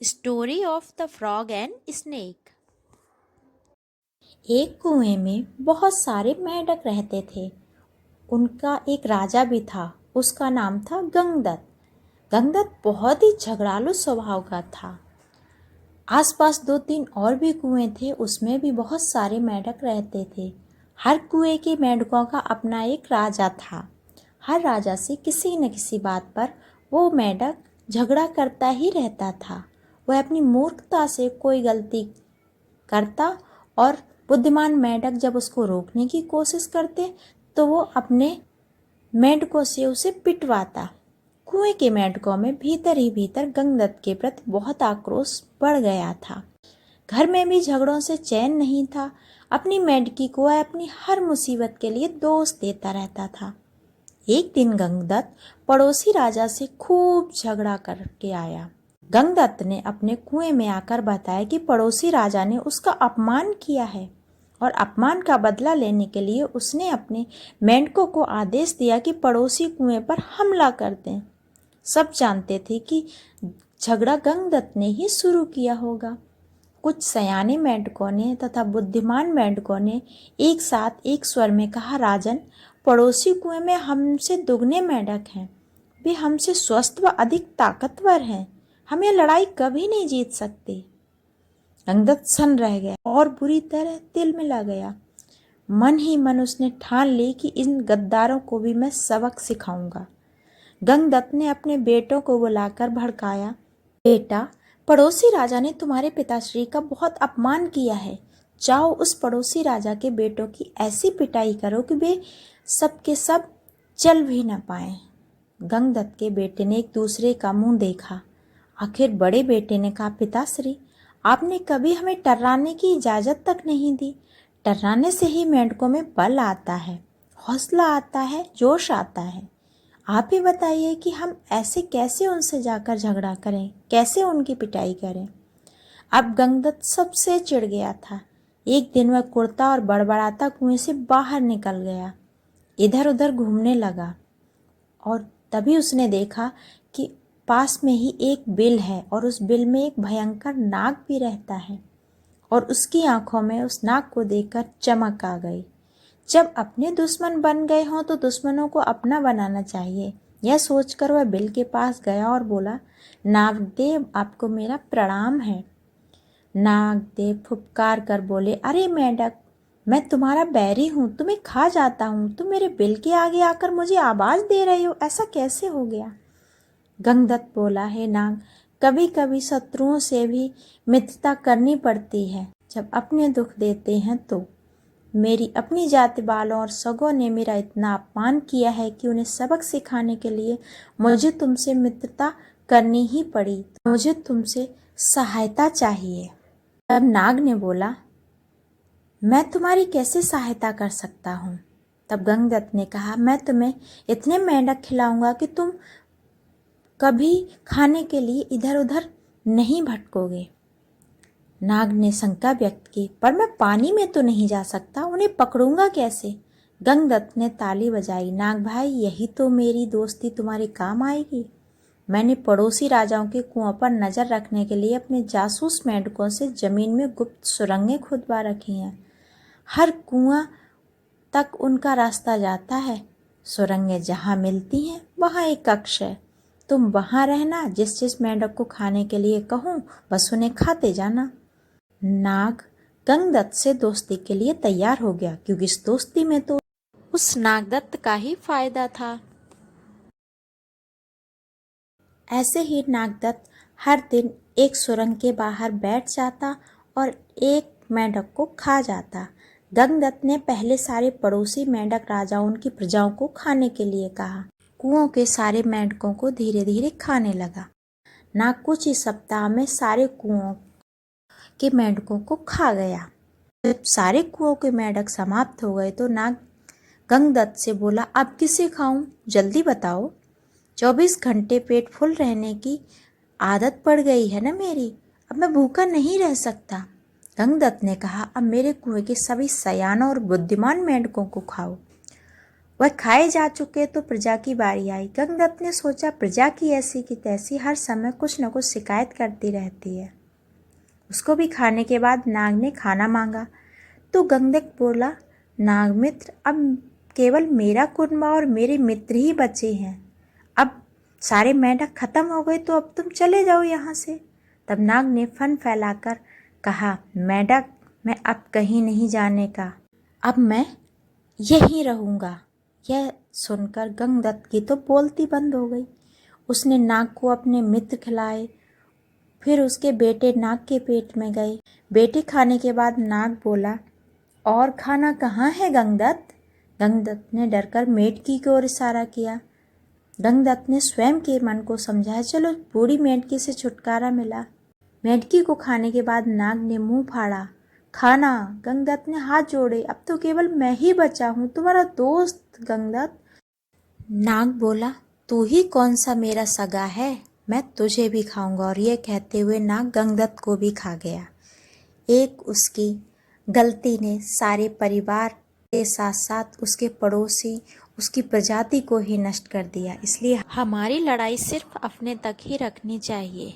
Story of the frog and snake. एक कुएं में बहुत सारे मेंढक रहते थे। उनका एक राजा भी था। उसका नाम था गंगदत्त। गंगदत्त बहुत ही झगड़ालू स्वभाव का था। आसपास दो तीन और भी कुएं थे, उसमें भी बहुत सारे मेंढक रहते थे। हर कुएं के मेंढकों का अपना एक राजा था। हर राजा से किसी न किसी बात पर वो मेंढक झगड़ा करता ही रहता था। वह अपनी मूर्खता से कोई गलती करता और बुद्धिमान मेंढक जब उसको रोकने की कोशिश करते तो वो अपने मेंढकों से उसे पिटवाता। कुएं के मेंढकों में भीतर ही भीतर गंगदत्त के प्रति बहुत आक्रोश बढ़ गया था। घर में भी झगड़ों से चैन नहीं था। अपनी मेंढकी को वह अपनी हर मुसीबत के लिए दोष देता रहता था। एक दिन गंगदत्त पड़ोसी राजा से खूब झगड़ा करके आया। गंगदत्त ने अपने कुएं में आकर बताया कि पड़ोसी राजा ने उसका अपमान किया है और अपमान का बदला लेने के लिए उसने अपने मेंढकों को आदेश दिया कि पड़ोसी कुएं पर हमला कर दें। सब जानते थे कि झगड़ा गंगदत्त ने ही शुरू किया होगा। कुछ सयाने मेंढकों ने तथा बुद्धिमान मेंढकों ने एक साथ एक स्वर में कहा, राजन, पड़ोसी कुएं में हमसे दुगने मेंढक हैं। वे हमसे स्वस्थ व अधिक ताकतवर हैं। हम ये लड़ाई कभी नहीं जीत सकते। गंगदत्त सन्न रह गया और बुरी तरह तिल मिला गया। मन ही मन उसने ठान ली कि इन गद्दारों को भी मैं सबक सिखाऊंगा। गंगदत्त ने अपने बेटों को बुलाकर भड़काया, बेटा, पड़ोसी राजा ने तुम्हारे पिताश्री का बहुत अपमान किया है। जाओ उस पड़ोसी राजा के बेटों की ऐसी पिटाई करो कि वे सब के सब चल भी न पाए। गंगदत्त के बेटे ने एक दूसरे का मुंह देखा। आखिर बड़े बेटे ने कहा, पिताश्री, आपने कभी हमें टर्राने की इजाजत तक नहीं दी। टर्राने से ही मेंढकों में बल आता है, हौसला आता है, जोश आता है। आप ही बताइए कि हम ऐसे कैसे उनसे जाकर झगड़ा करें, कैसे उनकी पिटाई करें। अब गंगदत्त सबसे चिढ़ गया था। एक दिन वह कुर्ता और बड़बड़ाता कुएं से बाहर निकल गया, इधर उधर घूमने लगा और तभी उसने देखा कि पास में ही एक बिल है और उस बिल में एक भयंकर नाग भी रहता है और उसकी आंखों में उस नाग को देखकर चमक आ गई। जब अपने दुश्मन बन गए हों तो दुश्मनों को अपना बनाना चाहिए। यह सोचकर वह बिल के पास गया और बोला, नागदेव, आपको मेरा प्रणाम है। नागदेव फुफकार कर बोले, अरे मेंढक, मैं तुम्हारा बैरी हूँ, तुम्हें खा जाता हूँ। तुम मेरे बिल के आगे आकर मुझे आवाज दे रहे हो, ऐसा कैसे हो गया। गंगदत्त बोला, हे नाग, कभी कभी शत्रुओं से भी मित्रता करनी पड़ती है। जब अपने दुख देते हैं तो मेरी अपनी जाति वालों और सगों ने मेरा इतना अपमान किया है कि उन्हें सबक सिखाने के लिए मुझे तुमसे मित्रता करनी ही पड़ी। मुझे तुमसे सहायता चाहिए। तब नाग ने बोला, मैं तुम्हारी कैसे सहायता कर सकता हूँ। तब गंगदत्त ने कहा, मैं तुम्हें इतने मेंढक खिलाऊंगा कि तुम कभी खाने के लिए इधर उधर नहीं भटकोगे। नाग ने शंका व्यक्त की, पर मैं पानी में तो नहीं जा सकता, उन्हें पकड़ूंगा कैसे। गंगदत्त ने ताली बजाई, नाग भाई, यही तो मेरी दोस्ती तुम्हारे काम आएगी। मैंने पड़ोसी राजाओं के कुओं पर नजर रखने के लिए अपने जासूस मेंढकों से जमीन में गुप्त सुरंगें खुदवा रखी हैं। हर कुआं तक उनका रास्ता जाता है। सुरंगें जहाँ मिलती हैं वहाँ एक कक्ष है। तुम वहाँ रहना, जिस जिस मेंढक को खाने के लिए कहूँ बस उन्हें खाते जाना। नाग गंगदत्त से दोस्ती के लिए तैयार हो गया, क्योंकि इस दोस्ती में तो उस नागदत्त का ही फायदा था। ऐसे ही नागदत्त हर दिन एक सुरंग के बाहर बैठ जाता और एक मेंढक को खा जाता। गंगदत्त ने पहले सारे पड़ोसी मेंढक राजाओं की प्रजाओं को खाने के लिए कहा। कुओं के सारे मेंढकों को धीरे धीरे खाने लगा। नाग कुछ ही सप्ताह में सारे कुओं के मेंढकों को खा गया। जब सारे कुओं के मेंढक समाप्त हो गए तो नाग गंगदत्त से बोला, अब किसे खाऊं, जल्दी बताओ। 24 घंटे पेट फुल रहने की आदत पड़ गई है ना मेरी, अब मैं भूखा नहीं रह सकता। गंगदत्त ने कहा, अब मेरे कुएं के सभी सयानों और बुद्धिमान मेंढकों को खाओ। वह खाए जा चुके तो प्रजा की बारी आई। गंगदत्त ने सोचा, प्रजा की ऐसी की तैसी हर समय कुछ न कुछ शिकायत करती रहती है। उसको भी खाने के बाद नाग ने खाना मांगा तो गंगदत्त बोला, नागमित्र, अब केवल मेरा कुटुंब और मेरे मित्र ही बचे हैं। अब सारे मेंढक खत्म हो गए तो अब तुम चले जाओ यहाँ से। तब नाग ने फन फैलाकर कहा, मेंढक, मैं अब कहीं नहीं जाने का, अब मैं यहीं रहूँगा। यह सुनकर गंगदत्त की तो बोलती बंद हो गई। उसने नाग को अपने मित्र खिलाए, फिर उसके बेटे नाग के पेट में गए। बेटे खाने के बाद नाग बोला, और खाना कहाँ है गंगदत्त? गंगदत्त ने डरकर मेढकी की ओर इशारा किया। गंगदत्त ने स्वयं के मन को समझाया, चलो बूढ़ी मेढकी से छुटकारा मिला। मेढकी को खाने के बाद नाग ने मुंह फाड़ा, खाना। गंगदत्त ने हाथ जोड़े, अब तो केवल मैं ही बचा हूँ, तुम्हारा दोस्त गंगदत्त। नाग बोला, तू ही कौन सा मेरा सगा है, मैं तुझे भी खाऊंगा। और ये कहते हुए नाग गंगदत्त को भी खा गया। एक उसकी गलती ने सारे परिवार के साथ साथ उसके पड़ोसी, उसकी प्रजाति को ही नष्ट कर दिया। इसलिए हमारी लड़ाई सिर्फ अपने तक ही रखनी चाहिए।